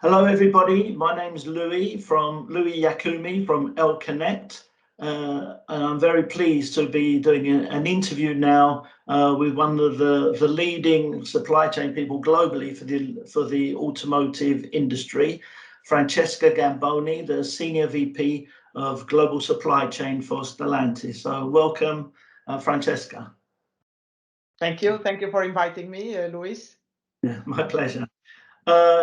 Hello, everybody. My name's Louis Yakumi from LConnect. And I'm very pleased to be doing an interview now with one of the leading supply chain people globally for the automotive industry, Francesca Gamboni, the Senior VP of Global Supply Chain for Stellantis. So welcome, Francesca. Thank you. Thank you for inviting me, Luis. Yeah, my pleasure.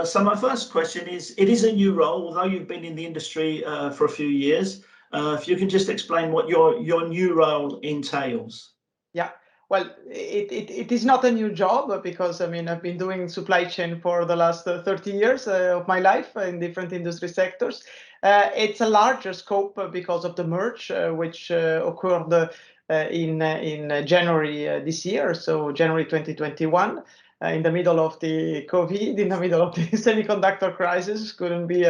So my first question is, it is a new role, although you've been in the industry for a few years. If you can just explain what your new role entails. Yeah, well, it is not a new job because, I mean, I've been doing supply chain for the last 30 years of my life in different industry sectors. It's a larger scope because of the merge, which occurred in January this year, so January 2021. In the middle of the COVID, in the middle of the semiconductor crisis, couldn't be,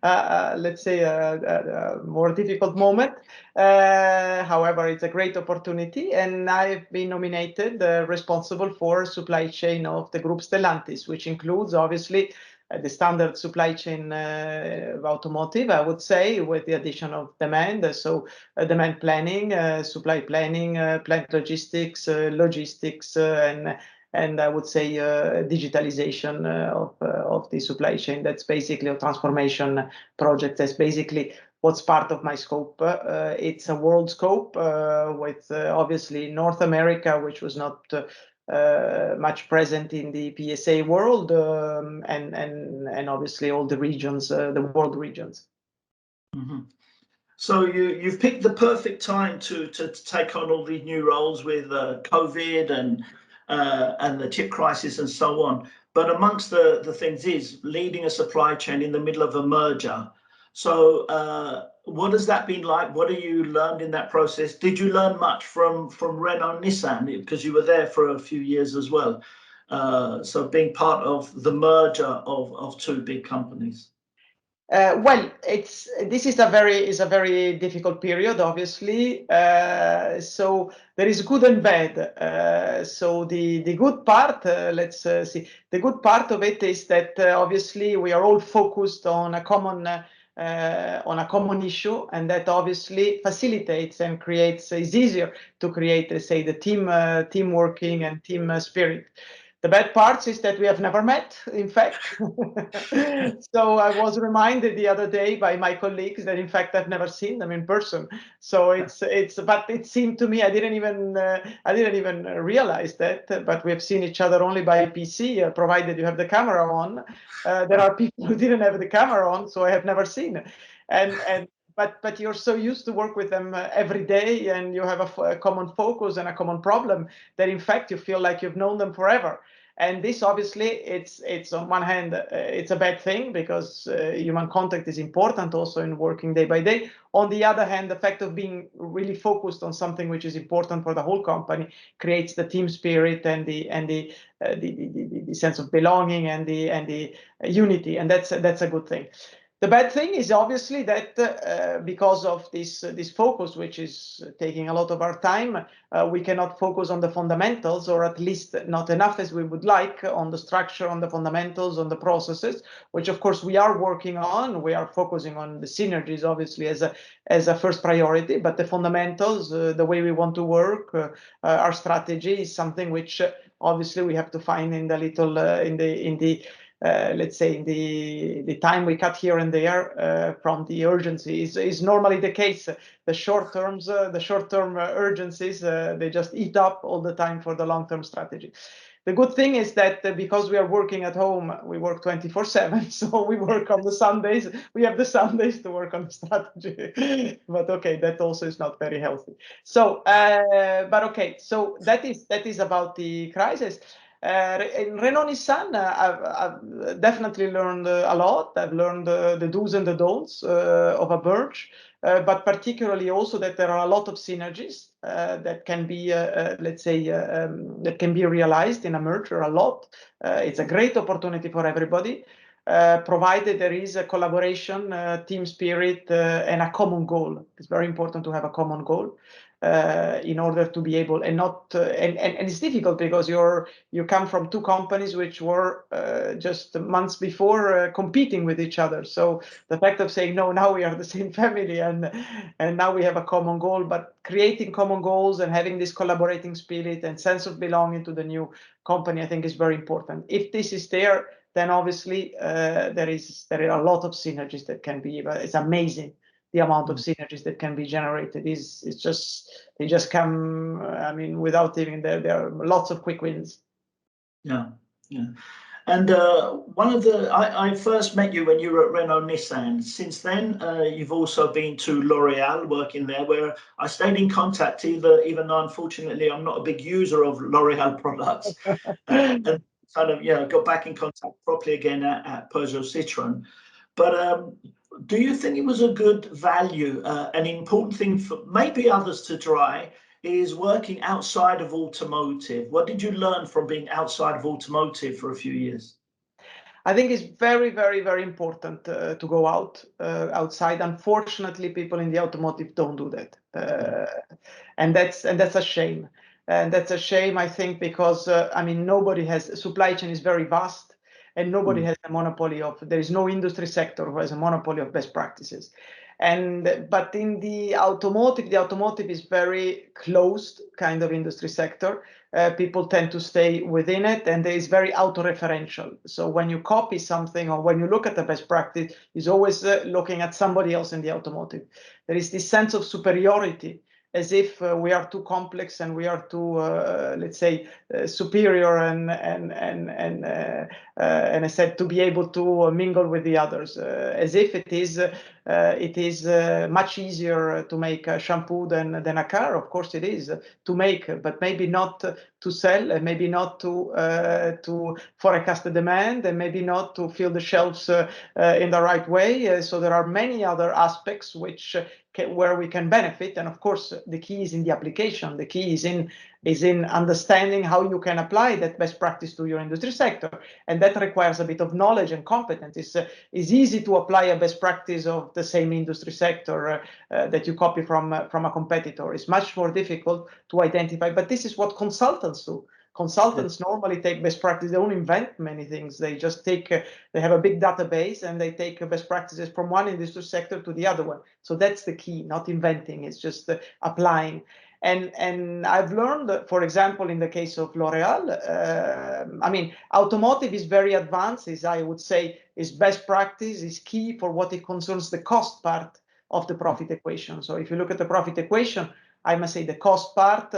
let's say, a more difficult moment. However, it's a great opportunity, and I've been nominated responsible for supply chain of the group Stellantis, which includes, obviously, the standard supply chain of automotive, I would say, with the addition of demand. So demand planning, supply planning, plant logistics, logistics, and I would say digitalization of the supply chain. That's basically a transformation project. That's basically what's part of my scope. It's a world scope with obviously North America, which was not much present in the PSA world, and obviously all the regions, the world regions. Mm-hmm. So you've picked the perfect time to take on all these new roles with COVID and the chip crisis and so on. But amongst the things is leading a supply chain in the middle of a merger. So what has that been like? What have you learned in that process? Did you learn much from Renault Nissan, because you were there for a few years as well? So being part of the merger of two big companies. Well, this is a very difficult period, obviously. So there is good and bad. So the good part, let's see. The good part of it is that obviously we are all focused on a common issue, and that obviously facilitates and creates. Is easier to create, say, the team working and team spirit. The bad part is that we have never met, in fact. So I was reminded the other day by my colleagues that, in fact, I've never seen them in person. So but it seemed to me I didn't even realize that. But we have seen each other only by PC, provided you have the camera on. There are people who didn't have the camera on, so I have never seen. But you're so used to work with them every day, and you have a common focus and a common problem that, in fact, you feel like you've known them forever. And this, obviously, it's on one hand, it's a bad thing because human contact is important also in working day by day. On the other hand, the fact of being really focused on something which is important for the whole company creates the team spirit and the sense of belonging and the unity, and that's a good thing. The bad thing is obviously that because of this focus, which is taking a lot of our time, we cannot focus on the fundamentals, or at least not enough as we would like, on the structure, on the fundamentals, on the processes, which of course we are working on. We are focusing on the synergies, obviously, as a first priority, but the fundamentals, the way we want to work, our strategy is something which obviously we have to find in the little let's say the time we cut here and there from the urgency is normally the case. The short-term urgencies, they just eat up all the time for the long-term strategy. The good thing is that because we are working at home, we work 24/7. So we work on the Sundays. We have the Sundays to work on the strategy. But okay, that also is not very healthy. So, but okay, so that is about the crisis. In Renault Nissan, I've definitely learned a lot. I've learned the do's and the don'ts of a merge, but particularly also that there are a lot of synergies that can be, let's say, that can be realized in a merger. A lot. It's a great opportunity for everybody, provided there is a collaboration, team spirit, and a common goal. It's very important to have a common goal. in order to be able, and not and it's difficult because you come from two companies which were just months before competing with each other. So the fact of saying no, now we are the same family, and now we have a common goal, but creating common goals and having this collaborating spirit and sense of belonging to the new company, I think is very important. If this is there, then obviously there are a lot of synergies that can be. It's amazing the amount of synergies that can be generated. They just come. I mean, without even there are lots of quick wins. Yeah, yeah. And I first met you when you were at Renault Nissan. Since then, you've also been to L'Oreal, working there, where I stayed in contact, even though unfortunately I'm not a big user of L'Oreal products, and kind of got back in contact properly again at Peugeot Citroën. But do you think it was a good value, an important thing for maybe others to try, is working outside of automotive? What did you learn from being outside of automotive for a few years? I think it's very, very, very important to go outside. Unfortunately, people in the automotive don't do that, and that's a shame. And that's a shame, I think, because I mean, nobody has, supply chain is very vast, and nobody has a monopoly of. There is no industry sector who has a monopoly of best practices. But in the automotive is very closed kind of industry sector. People tend to stay within it, and there is very auto-referential. So when you copy something or when you look at the best practice, is always looking at somebody else in the automotive. There is this sense of superiority, as if we are too complex and we are too, let's say, superior and I said to be able to mingle with the others, as if it is much easier to make a shampoo than a car. Of course, it is to make, but maybe not to sell, and maybe not to forecast the demand, and maybe not to fill the shelves in the right way. So there are many other aspects where we can benefit, and of course the key is in the application. The key is in understanding how you can apply that best practice to your industry sector, and that requires a bit of knowledge and competence. It's easy to apply a best practice of the same industry sector that you copy from a competitor. It's much more difficult to identify, but this is what consultants do. Consultants normally take best practice. They don't invent many things. They just take, they have a big database and they take best practices from one industry sector to the other one. So that's the key, not inventing. It's just applying. And I've learned, for example, in the case of L'Oreal, I mean, automotive is very advanced, I would say, is best practice, is key for what it concerns the cost part of the profit equation. So if you look at the profit equation, I must say the cost part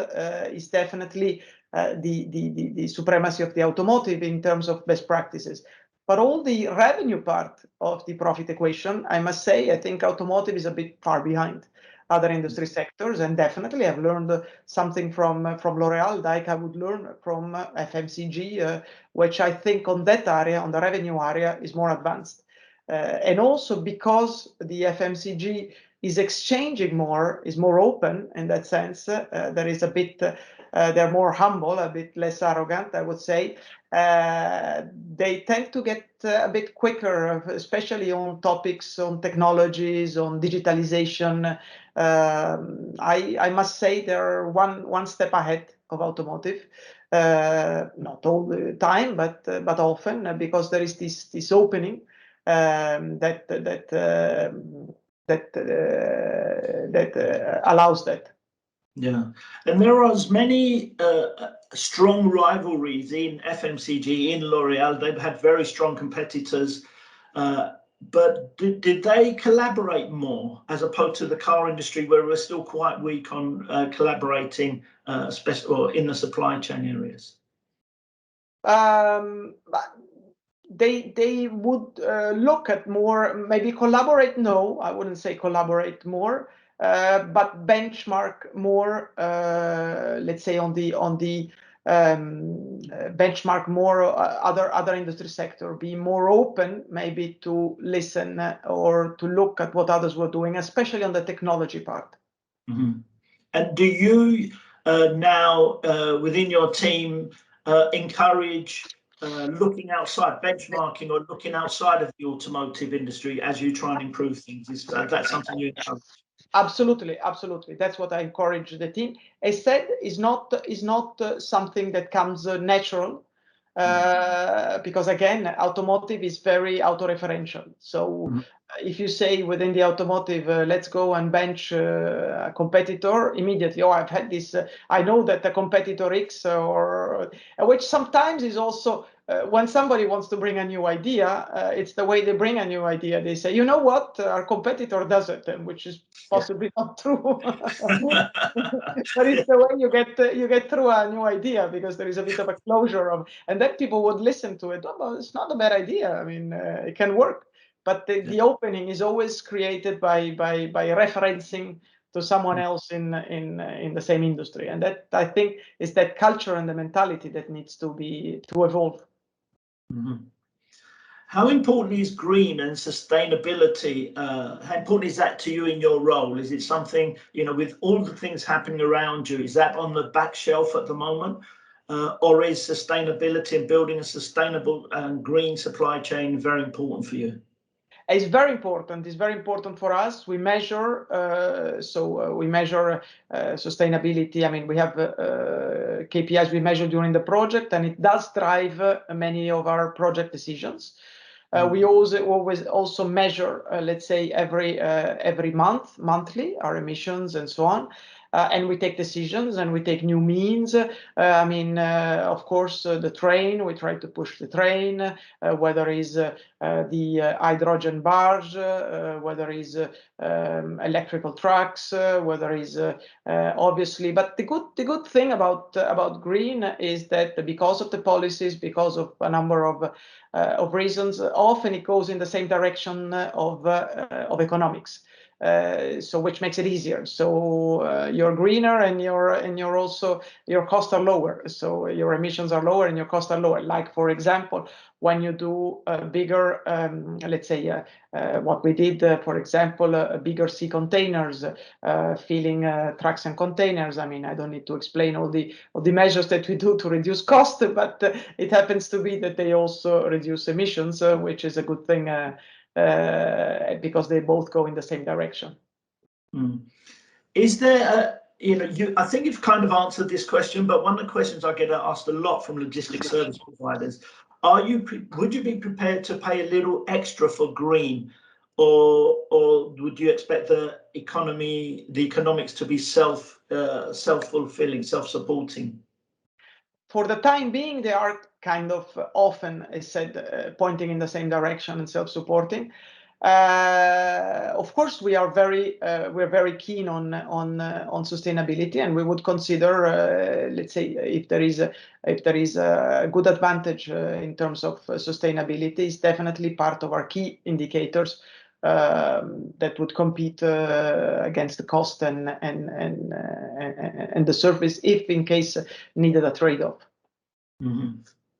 is definitely the supremacy of the automotive in terms of best practices. But all the revenue part of the profit equation, I must say, I think automotive is a bit far behind other industry sectors, and definitely I've learned something from L'Oreal, like I would learn from FMCG, which I think on that area, on the revenue area, is more advanced. And also because the FMCG is exchanging more, is more open in that sense, there is a bit, they're more humble, a bit less arrogant, I would say. They tend to get a bit quicker, especially on topics, on technologies, on digitalization. I must say they're one step ahead of automotive, not all the time, but often, because there is this opening that allows that. Yeah, and there are as many strong rivalries in FMCG, in L'Oreal. They've had very strong competitors, but did they collaborate more as opposed to the car industry, where we're still quite weak on collaborating, or in the supply chain areas? They would look at more, maybe collaborate. No, I wouldn't say collaborate more, but benchmark more. Let's say on the benchmark more other industry sector, be more open maybe to listen or to look at what others were doing, especially on the technology part. Mm-hmm. And do you now within your team encourage looking outside, benchmarking, or looking outside of the automotive industry as you try and improve things? Is that something you encourage? Absolutely, absolutely. That's what I encourage the team. As said, is not something that comes natural, because again, automotive is very auto-referential. So if you say within the automotive, let's go and bench a competitor, immediately, oh, I've had this, I know that the competitor X, or which sometimes is also, when somebody wants to bring a new idea, it's the way they bring a new idea. They say, you know what, our competitor does it, and which is possibly not true. But it's the way you get through a new idea, because there is a bit of a closure of, and then people would listen to it. Oh, well, it's not a bad idea. I mean, it can work. But the opening is always created by referencing to someone else in the same industry, and that, I think, is that culture and the mentality that needs to evolve. How important is green and sustainability? How important is that to you in your role? Is it something, with all the things happening around you, is that on the back shelf at the moment? Or is sustainability and building a sustainable and green supply chain very important for you? It's very important. It's very important for us. We measure, we measure sustainability. I mean, we have KPIs we measure during the project, and it does drive many of our project decisions. We always also measure, let's say, every monthly, our emissions and so on. And we take decisions and we take new means. Of course, the train, we try to push the train, whether it's the hydrogen barge, whether it's electrical trucks, whether it's obviously. But the good thing about green is that because of the policies, because of a number of reasons, often it goes in the same direction of economics. So which makes it easier. So you're greener, and your costs are lower. So your emissions are lower and your costs are lower. Like, for example, when you do bigger, let's say, what we did, for example, bigger sea containers, filling trucks and containers. I mean, I don't need to explain all the measures that we do to reduce cost, but it happens to be that they also reduce emissions, which is a good thing. Because they both go in the same direction. Is there I think you've kind of answered this question, but one of the questions I get asked a lot from logistics service providers, would you be prepared to pay a little extra for green, or would you expect the economics to be self-fulfilling, self-supporting? For the time being, they are kind of often, as said, pointing in the same direction and self-supporting. Of course, we're very keen on sustainability, and we would consider, let's say, if there is a good advantage in terms of sustainability, is definitely part of our key indicators that would compete against the cost and the service, if in case needed a trade-off.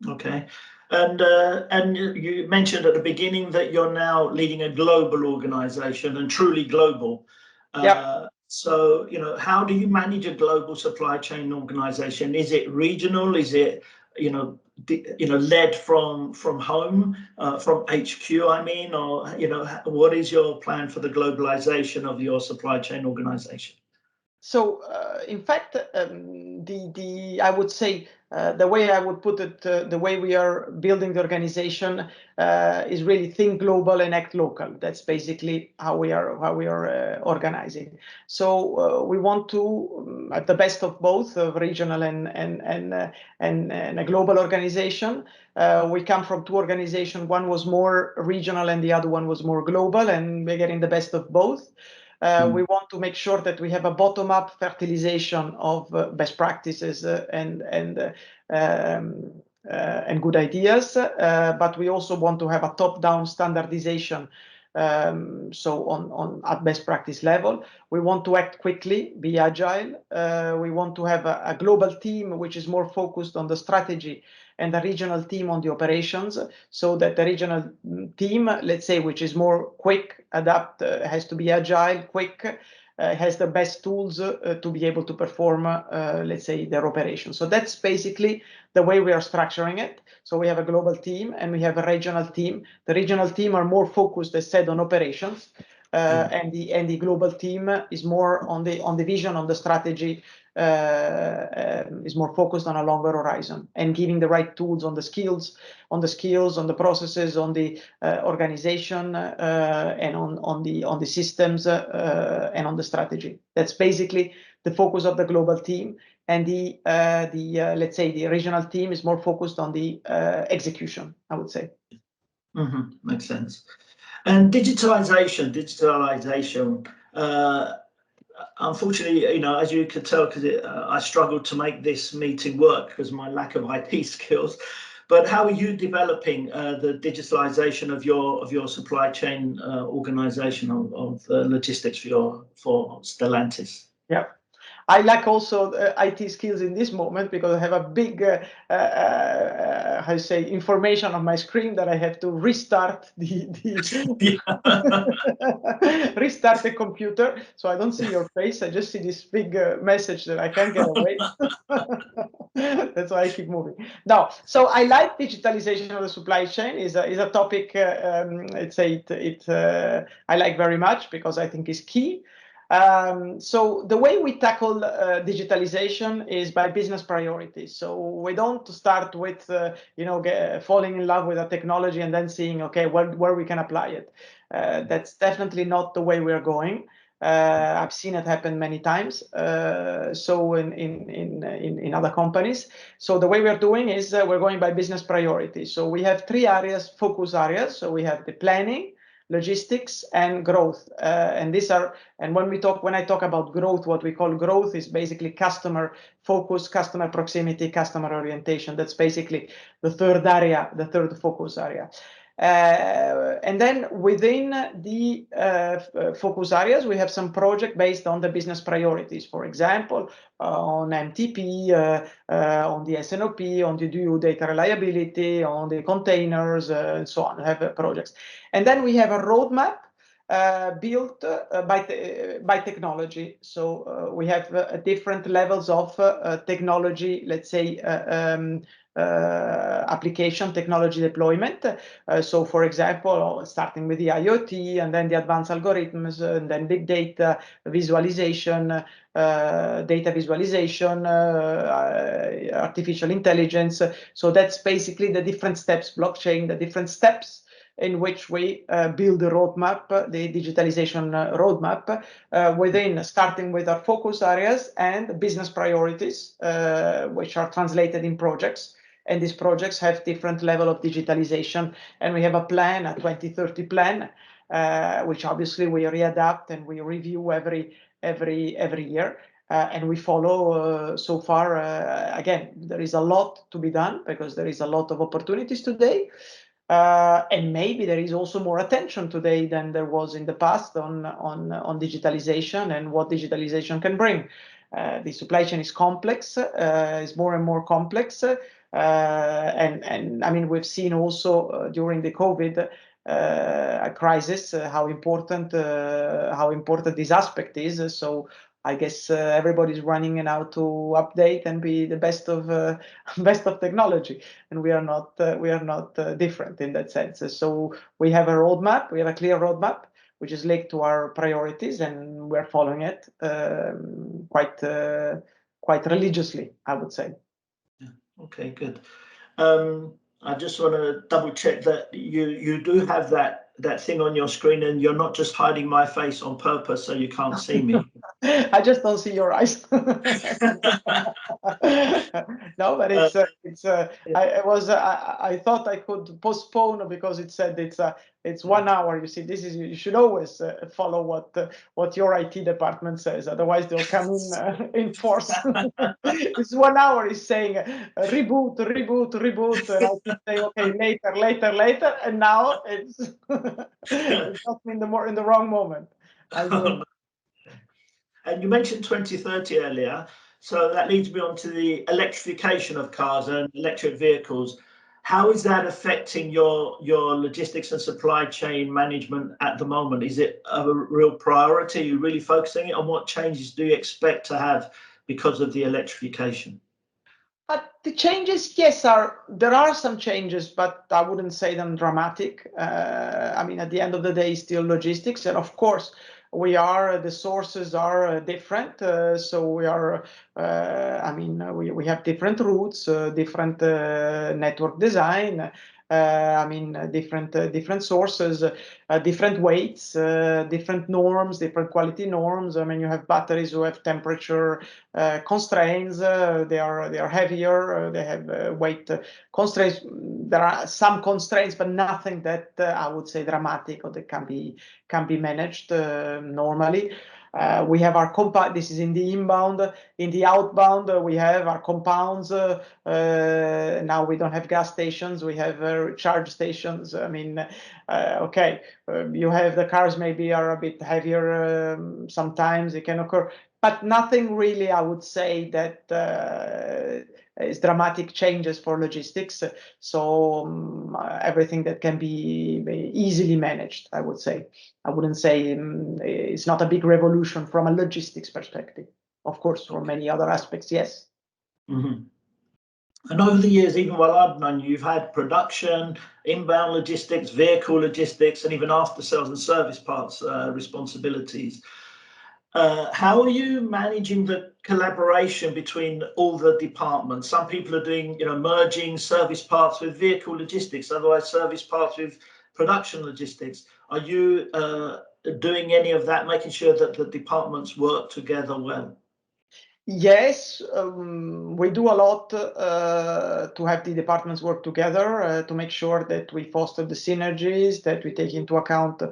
Okay. And you mentioned at the beginning that you're now leading a global organization, and truly global. So, how do you manage a global supply chain organization? Is it regional? Is it, led from home, from HQ, I mean, or, what is your plan for the globalization of your supply chain organization? So, in fact, I would say the way I would put it, the way we are building the organization is really think global and act local. That's basically how we are organizing. So we want to have the best of both, regional and a global organization. We come from two organizations. One was more regional and the other one was more global, and we're getting the best of both. We want to make sure that we have a bottom-up fertilization of best practices and good ideas, but we also want to have a top-down standardization. So on at best practice level, we want to act quickly, be agile. We want to have a global team which is more focused on the strategy, and the regional team on the operations, so that the regional team, let's say, which is more quick, adapt, has to be agile, quick, has the best tools to be able to perform, let's say, their operations. So that's basically the way we are structuring it. So we have a global team and we have a regional team. The regional team are more focused, as said, on operations. and the global team is more on the vision, on the strategy, is more focused on a longer horizon and giving the right tools on the skills, on the processes, on the organization, and on the systems, and on the strategy. That's basically the focus of the global team, and let's say the regional team is more focused on the execution, I would say. Makes sense. And digitalization. Unfortunately, as you could tell, because I struggled to make this meeting work because of my lack of IT skills. But how are you developing the digitalization of your supply chain organization of logistics for Stellantis? Yeah. I lack also IT skills in this moment because I have a big, how you say, information on my screen that I have to restart restart the computer. So I don't see your face. I just see this big message that I can't get away. That's why I keep moving. Now, so I like digitalization of the supply chain. is a topic. I like very much because I think it's key. So the way we tackle digitalization is by business priorities. So we don't start with falling in love with a technology and then seeing where we can apply it. That's definitely not the way we're going. I've seen it happen many times. So in other companies. So the way we're doing is we're going by business priorities. So we have three focus areas. So we have the planning, logistics, and growth, and when I talk about growth, what we call growth is basically customer focus, customer proximity, customer orientation. That's basically the third focus area. And then within the focus areas, we have some project based on the business priorities. For example, on MTP, on the SNOP, on the due data reliability, on the containers, and so on. We have projects. And then we have a roadmap built by technology. So we have different levels of technology, let's say, application technology deployment. So for example, starting with the IoT and then the advanced algorithms and then big data visualization, artificial intelligence. So that's basically the different steps, blockchain, the different steps in which we build the roadmap, the digitalization roadmap, starting with our focus areas and business priorities, which are translated in projects. And these projects have different level of digitalization. And we have a plan, a 2030 plan, which obviously we readapt and we review every year. And we follow so far. Again, there is a lot to be done because there is a lot of opportunities today. And maybe there is also more attention today than there was in the past on digitalization and what digitalization can bring. The supply chain is complex, is more and more complex. And I mean, we've seen also during the COVID crisis how important this aspect is. So I guess everybody's running now to update and be the best of technology, and we are not different in that sense. So we have a roadmap, we have a clear roadmap, which is linked to our priorities, and we're following it quite religiously, I would say. Yeah. Okay, good. I just want to double check that you do have that thing on your screen and you're not just hiding my face on purpose so you can't see me. I just don't see your eyes. No, but I thought I could postpone because it said it's 1 hour. You see, you should always follow what your IT department says. Otherwise, they'll come in force. It's 1 hour. Is saying reboot, and I keep saying okay, later, and now it's not in the wrong moment. And you mentioned 2030 earlier, so that leads me on to the electrification of cars and electric vehicles. How is that affecting your logistics and supply chain management at the moment? Is it a real priority? Are you really focusing it on? What changes do you expect to have because of the electrification? The changes, yes, there are some changes, but I wouldn't say them dramatic. I mean, at the end of the day, still logistics, and of course, the sources are different. So we are, I mean, we have different routes, different network design. I mean, different sources, different weights, different norms, different quality norms. I mean, you have batteries who have temperature constraints. They are heavier. They have weight constraints. There are some constraints, but nothing that I would say dramatic or that can be managed normally. We have our compound. This is in the inbound. In the outbound, we have our compounds. Now we don't have gas stations. We have charge stations. I mean, okay, you have the cars maybe are a bit heavier. Sometimes it can occur, but nothing really, I would say, that is dramatic changes for logistics. So everything that can be easily managed, I would say. I wouldn't say it's not a big revolution from a logistics perspective. Of course, for many other aspects, yes. Mm-hmm. And over the years, even while I've known you, you've had production, inbound logistics, vehicle logistics, and even after sales and service parts responsibilities. How are you managing the collaboration between all the departments? Some people are doing, merging service parts with vehicle logistics, otherwise service parts with production logistics. Are you doing any of that, making sure that the departments work together well? Yes, we do a lot to have the departments work together to make sure that we foster the synergies, that we take into account,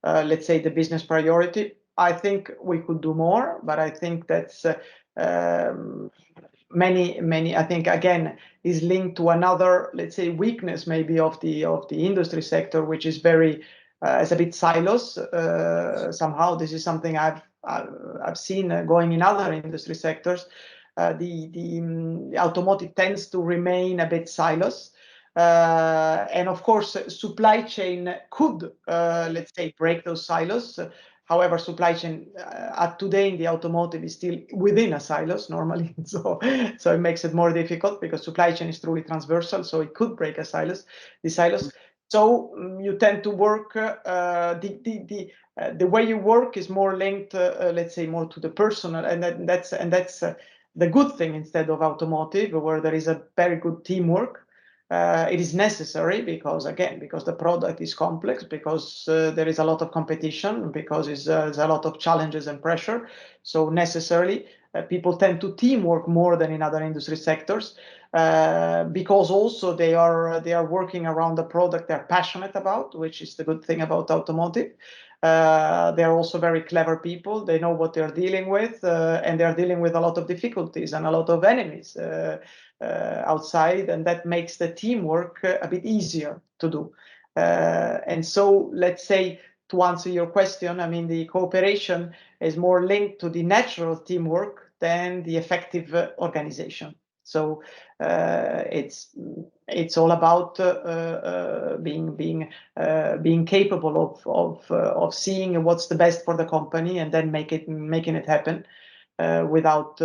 let's say, the business priority. I think we could do more, but I think that's many. I think again is linked to another, let's say, weakness maybe of the industry sector, which is very it's a bit silos. Somehow, this is something I've seen going in other industry sectors. The automotive tends to remain a bit silos. And of course, supply chain could, let's say, break those silos. However, supply chain today in the automotive is still within a silos normally, so it makes it more difficult because supply chain is truly transversal, so it could break the silos. So you tend to work. The way you work is more linked, let's say, more to the personal, and that's the good thing instead of automotive, where there is a very good teamwork. It is necessary because the product is complex, because there is a lot of competition, because there's a lot of challenges and pressure. So necessarily, people tend to teamwork more than in other industry sectors, because also they are working around the product they're passionate about, which is the good thing about automotive. They're also very clever people. They know what they're dealing with, and they're dealing with a lot of difficulties and a lot of enemies outside, and that makes the teamwork a bit easier to do. And so, let's say, to answer your question, I mean, the cooperation is more linked to the natural teamwork than the effective organization. So it's all about being capable of seeing what's the best for the company and then making it happen. Without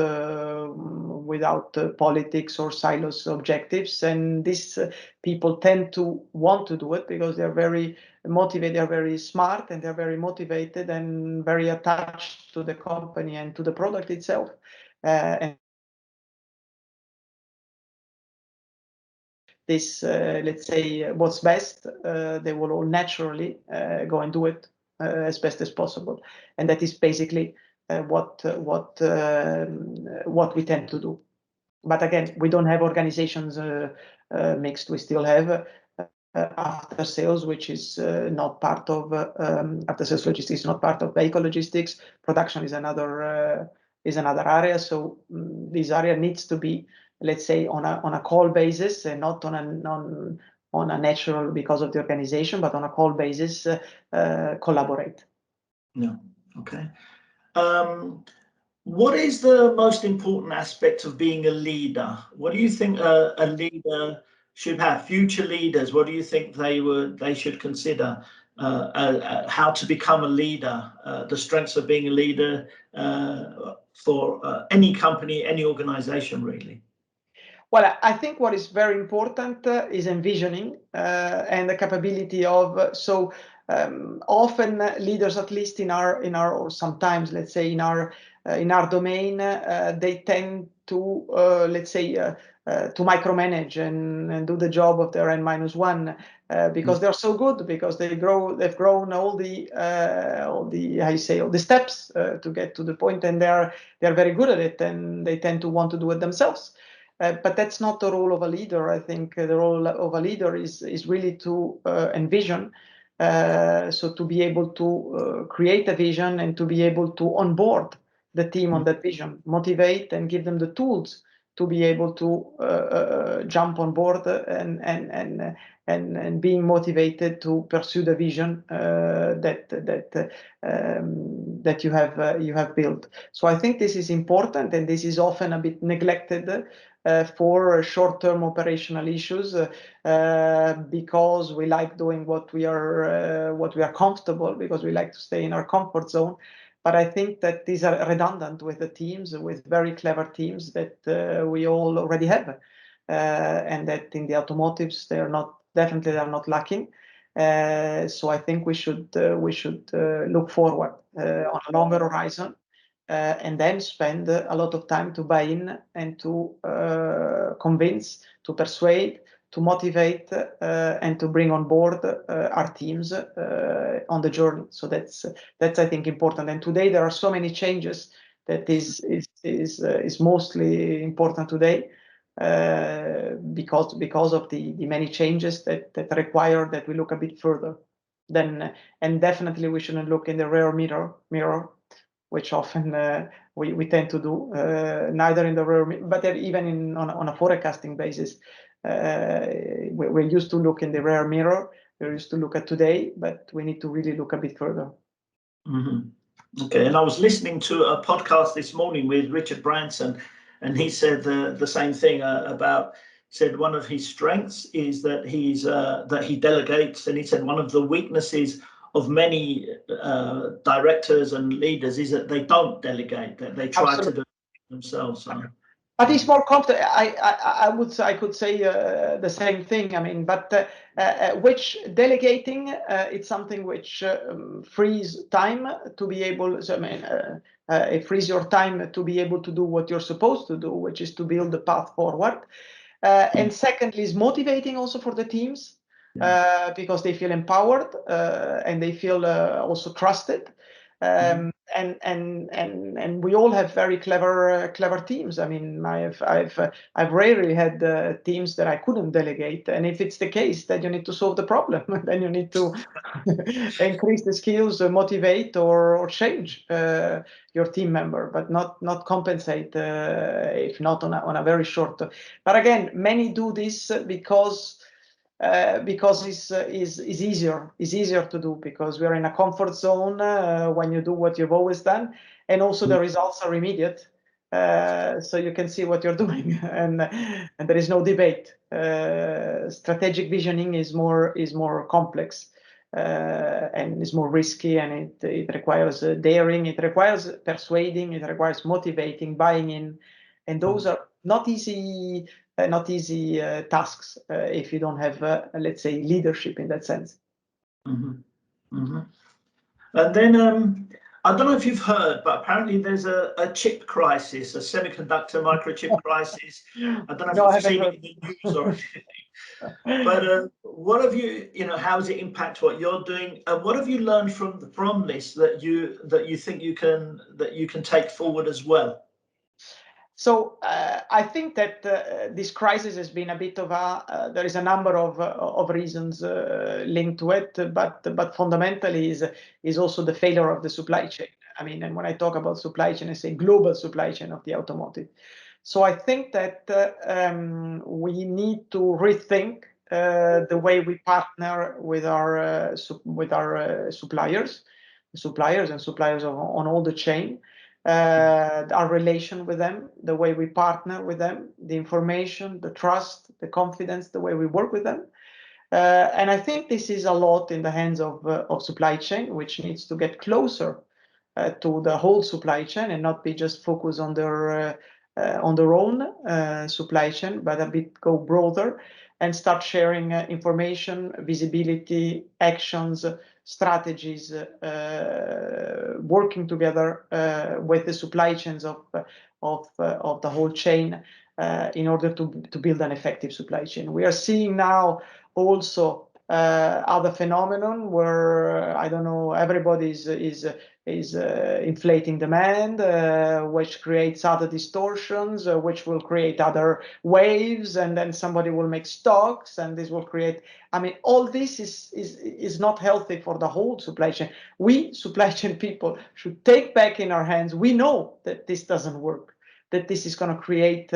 politics or silos objectives, and these people tend to want to do it because they're very motivated, they're very smart, and they're very motivated and very attached to the company and to the product itself. And this, let's say, what's best, they will all naturally go and do it as best as possible, and that is basically what we tend to do. But again, we don't have organizations mixed. We still have after sales, which is not part of after sales logistics, not part of vehicle logistics. Production is another area. So this area needs to be, let's say, on a call basis, and not on a natural because of the organization, but on a call basis, collaborate. Yeah. Okay. What is the most important aspect of being a leader? What do you think a leader should have? Future leaders, what do you think they should consider? How to become a leader? The strengths of being a leader for any company, any organization, really. Well, I think what is very important is envisioning and the capability of often leaders, at least in our or sometimes, let's say, in our domain, they tend to let's say to micromanage and do the job of their N-1 because they're so good, because they've grown all the how you say, all the steps to get to the point, and they're very good at it, and they tend to want to do it themselves. But that's not the role of a leader. I think the role of a leader is really to envision, so to be able to create a vision and to be able to onboard the team on that vision, motivate and give them the tools to be able to jump on board and being motivated to pursue the vision that you have built. So I think this is important, and this is often a bit neglected for short-term operational issues because we like doing what we are comfortable, because we like to stay in our comfort zone. But I think that these are redundant with the teams, with very clever teams that we all already have, and that in the automotives they are definitely not lacking. So I think we should look forward on a longer horizon. And then spend a lot of time to buy in and to convince, to persuade, to motivate, and to bring on board our teams on the journey. So that's I think important. And today there are so many changes that is mostly important today because of the many changes that require that we look a bit further. And definitely we shouldn't look in the rear mirror, which often we tend to do, neither in the rear, but even on a forecasting basis. We're used to look in the rear mirror, we're used to look at today, but we need to really look a bit further. Okay, and I was listening to a podcast this morning with Richard Branson, and he said the same thing said one of his strengths is that he delegates, and he said one of the weaknesses of many directors and leaders is that they don't delegate, that they try to do it themselves. So. But he's more comfortable. I could say the same thing. I mean, but which delegating, it's something which frees time to be able. So I mean, it frees your time to be able to do what you're supposed to do, which is to build the path forward. And secondly, is motivating also for the teams. Because they feel empowered and they feel also trusted, and we all have very clever teams. I mean, I've rarely had teams that I couldn't delegate, and if it's the case, then you need to solve the problem. Then you need to increase the skills, motivate or change your team member, but not compensate if not on a very short term. But again, many do this because it's easier to do, because we're in a comfort zone when you do what you've always done, and also the results are immediate, so you can see what you're doing, and there is no debate. Strategic visioning is more complex and is more risky, and it requires daring, it requires persuading, it requires motivating, buying in, and those are not easy tasks if you don't have, let's say, leadership in that sense. And then I don't know if you've heard, but apparently there's a chip crisis, a semiconductor microchip crisis. I don't know if you've seen it in the news or anything. But what have how does it impact what you're doing, and what have you learned from this that you think you can take forward as well? So I think that this crisis has been a bit of there is a number of reasons linked to it, but fundamentally is also the failure of the supply chain. I mean, and when I talk about supply chain, I say global supply chain of the automotive. So I think that we need to rethink the way we partner with our suppliers on all the chain. Our relation with them, the way we partner with them, the information, the trust, the confidence, the way we work with them. And I think this is a lot in the hands of supply chain, which needs to get closer to the whole supply chain and not be just focused on their on their own supply chain, but a bit go broader and start sharing information, visibility, actions, strategies, working together with the supply chains of the whole chain in order to build an effective supply chain. We are seeing now also other phenomenon where I don't know, everybody is inflating demand, which creates other distortions, which will create other waves, and then somebody will make stocks, and this will create. I mean, all this is not healthy for the whole supply chain. We supply chain people should take back in our hands. We know that this doesn't work, that this is going to create.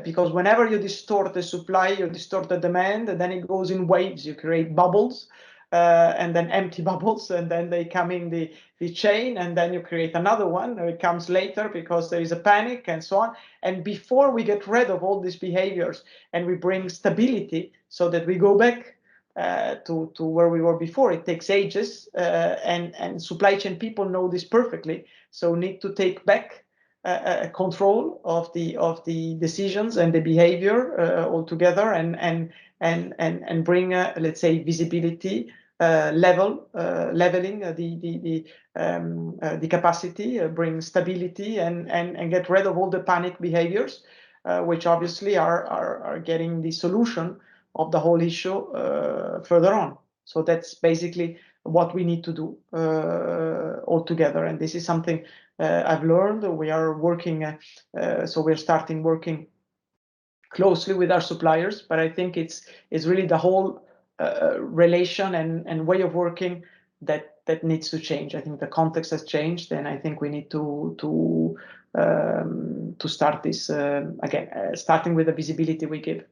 Because whenever you distort the supply, you distort the demand, and then it goes in waves. You create bubbles, and then empty bubbles, and then they come in the chain, and then you create another one. It comes later because there is a panic and so on. And before we get rid of all these behaviors and we bring stability so that we go back to where we were before, it takes ages, and supply chain people know this perfectly. So need to take back control of the decisions and the behavior altogether, and bring let's say visibility, leveling the capacity, bring stability, and get rid of all the panic behaviors, which obviously are getting the solution of the whole issue further on. So that's basically what we need to do all together, and this is something I've learned. We are working, so we're starting working closely with our suppliers, but I think it's really the whole relation and way of working that needs to change. I think the context has changed, and I think we need to start this again, starting with the visibility we give,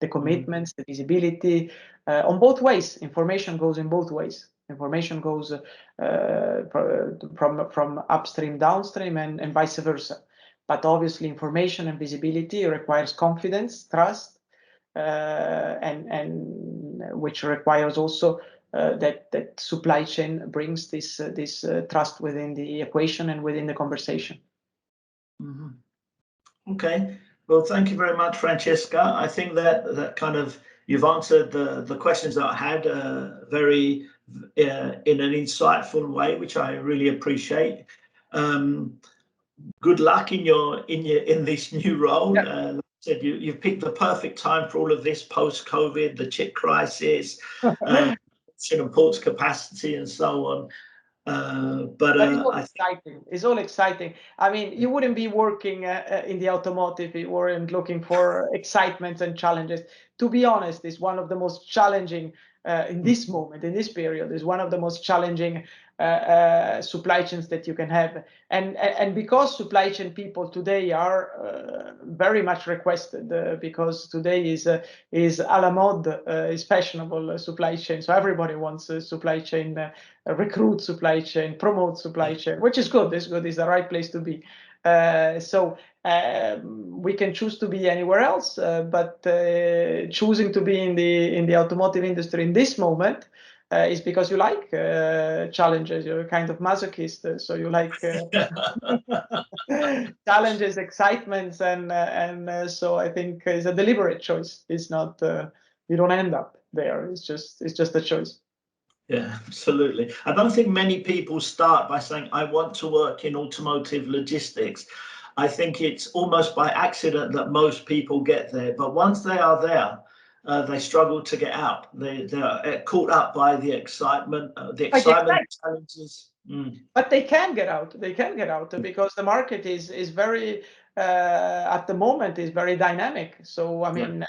the commitments, the visibility on both ways. Information goes in both ways. Information goes from upstream, downstream, and vice versa. But obviously, information and visibility requires confidence, trust, and which requires also that supply chain brings this trust within the equation and within the conversation. Mm-hmm. Okay. Well, thank you very much, Francesca. I think that kind of you've answered the questions that I had very in an insightful way, which I really appreciate. Good luck in this new role. Yeah. Like I said, you've picked the perfect time for all of this post-COVID, the chip crisis, ports capacity, and so on. But it's all exciting. It's all exciting. I mean, you wouldn't be working in the automotive if you weren't looking for excitement and challenges. To be honest, it's one of the most challenging in this moment, in this period, is one of the most challenging supply chains that you can have. And because supply chain people today are very much requested, because today is a la mode, is fashionable supply chain. So everybody wants a supply chain, recruit supply chain, promote supply chain, which is good. It's good. It's the right place to be. So we can choose to be anywhere else, but choosing to be in the automotive industry in this moment is because you like challenges. You're a kind of masochist, so you like challenges, excitements, and so I think it's a deliberate choice. It's not you don't end up there. It's just a choice. Yeah, absolutely. I don't think many people start by saying, I want to work in automotive logistics. I think it's almost by accident that most people get there. But once they are there, they struggle to get out. They're caught up by the excitement, challenges. But they can get out. They can get out because the market is very, at the moment, is very dynamic. So, I mean,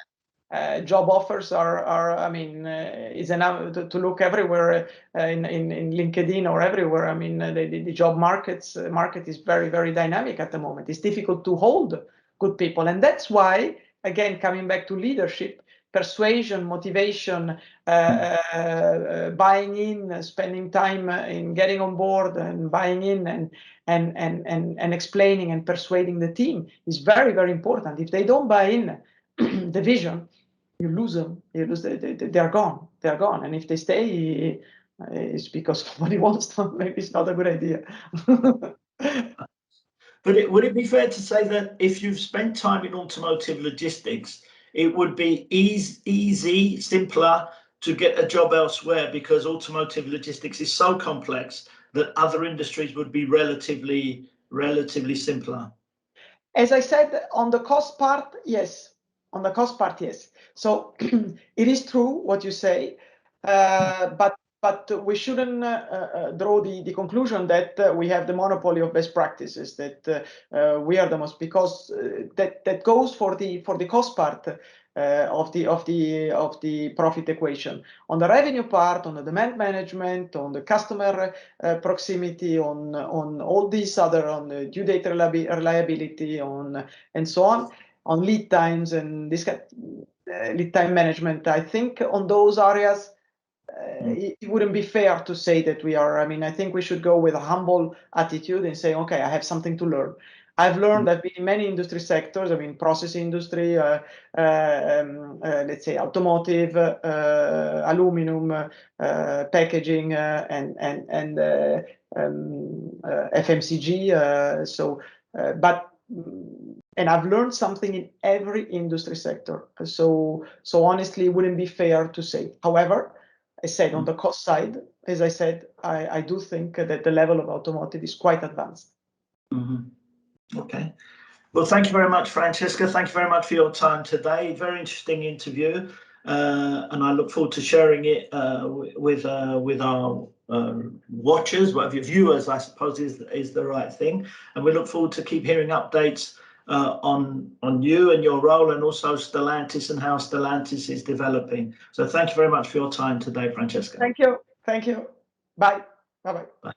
job offers are I mean, is enough to look everywhere in LinkedIn or everywhere. I mean, the job market is very, very dynamic at the moment. It's difficult to hold good people. And that's why, again, coming back to leadership, persuasion, motivation, buying in, spending time in getting on board and buying in and explaining and persuading the team is very, very important. If they don't buy in the vision, you lose them. They're gone. They're gone. And if they stay, it's because nobody wants them. Maybe it's not a good idea. But would it be fair to say that if you've spent time in automotive logistics, it would be easy, simpler to get a job elsewhere, because automotive logistics is so complex that other industries would be relatively simpler? As I said, on the cost part, yes. On the cost part, yes. So it is true what you say, but we shouldn't draw the conclusion that we have the monopoly of best practices, that we are the most, because that goes for the cost part of the profit equation. On the revenue part, on the demand management, on the customer proximity, on all these other, on the due date reliability, on and so on lead times and this kind lead time management, I think on those areas it wouldn't be fair to say that we are. I mean, I think we should go with a humble attitude and say, okay, I have something to learn. I've learned that in many industry sectors, I mean, process industry, let's say automotive, aluminum, packaging, and FMCG. And I've learned something in every industry sector. So honestly, it wouldn't be fair to say. However, I said on the cost side, as I said, I do think that the level of automotive is quite advanced. Mm-hmm. Okay. Well, thank you very much, Francesca. Thank you very much for your time today. Very interesting interview, and I look forward to sharing it with our watchers, whatever viewers, I suppose is the right thing. And we look forward to keep hearing updates on you and your role, and also Stellantis and how Stellantis is developing. So thank you very much for your time today, Francesca. Thank you. Thank you. Bye. Bye-bye.